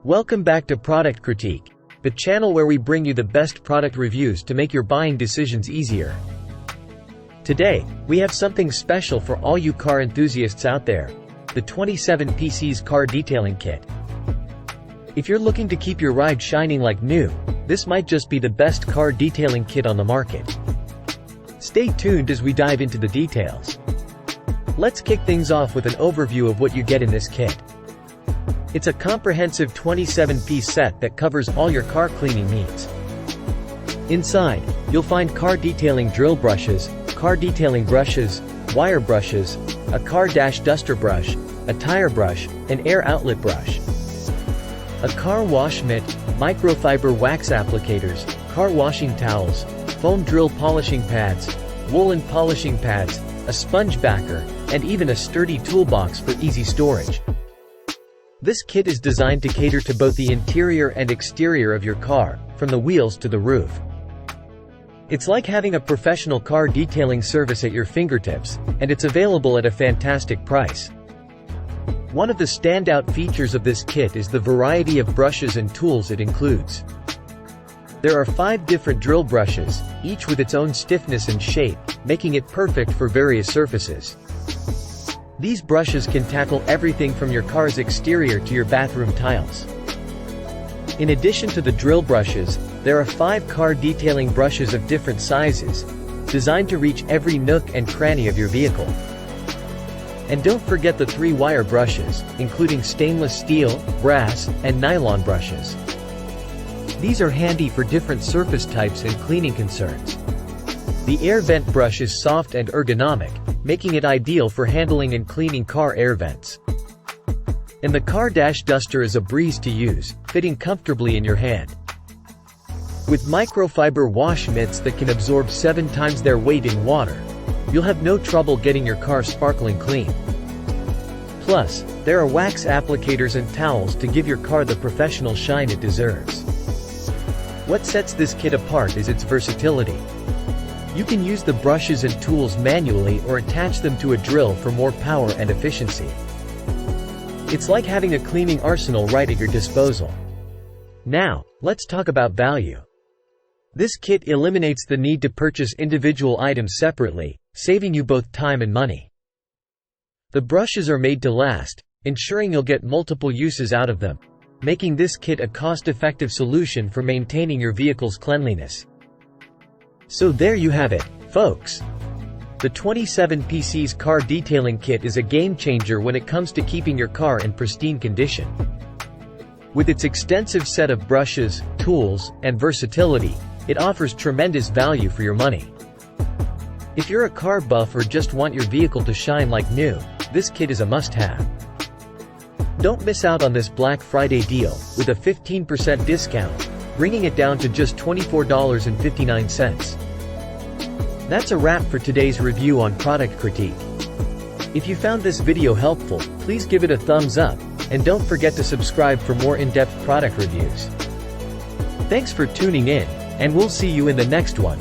Welcome back to Product Critique, the channel where we bring you the best product reviews to make your buying decisions easier. Today, we have something special for all you car enthusiasts out there, the 27 PCs Car Detailing Kit. If you're looking to keep your ride shining like new, this might just be the best car detailing kit on the market. Stay tuned as we dive into the details. Let's kick things off with an overview of what you get in this kit. It's a comprehensive 27-piece set that covers all your car cleaning needs. Inside, you'll find car detailing drill brushes, car detailing brushes, wire brushes, a car dash duster brush, a tire brush, an air outlet brush, a car wash mitt, microfiber wax applicators, car washing towels, foam drill polishing pads, woolen polishing pads, a sponge backer, and even a sturdy toolbox for easy storage. This kit is designed to cater to both the interior and exterior of your car, from the wheels to the roof. It's like having a professional car detailing service at your fingertips, and it's available at a fantastic price. One of the standout features of this kit is the variety of brushes and tools it includes. There are 5 different drill brushes, each with its own stiffness and shape, making it perfect for various surfaces. These brushes can tackle everything from your car's exterior to your bathroom tiles. In addition to the drill brushes, there are 5 car detailing brushes of different sizes, designed to reach every nook and cranny of your vehicle. And don't forget the 3 wire brushes, including stainless steel, brass, and nylon brushes. These are handy for different surface types and cleaning concerns. The air vent brush is soft and ergonomic, making it ideal for handling and cleaning car air vents. And the car dash duster is a breeze to use, fitting comfortably in your hand. With microfiber wash mitts that can absorb 7 times their weight in water, you'll have no trouble getting your car sparkling clean. Plus, there are wax applicators and towels to give your car the professional shine it deserves. What sets this kit apart is its versatility. You can use the brushes and tools manually or attach them to a drill for more power and efficiency. It's like having a cleaning arsenal right at your disposal. Now, let's talk about value. This kit eliminates the need to purchase individual items separately, saving you both time and money. The brushes are made to last, ensuring you'll get multiple uses out of them, making this kit a cost-effective solution for maintaining your vehicle's cleanliness. So there you have it, folks. The 27 PCs Car Detailing Kit is a game-changer when it comes to keeping your car in pristine condition. With its extensive set of brushes, tools, and versatility, it offers tremendous value for your money. If you're a car buff or just want your vehicle to shine like new, this kit is a must-have. Don't miss out on this Black Friday deal, with a 15% discount, bringing it down to just $24.59. That's a wrap for today's review on Product Critique. If you found this video helpful, please give it a thumbs up, and don't forget to subscribe for more in-depth product reviews. Thanks for tuning in, and we'll see you in the next one.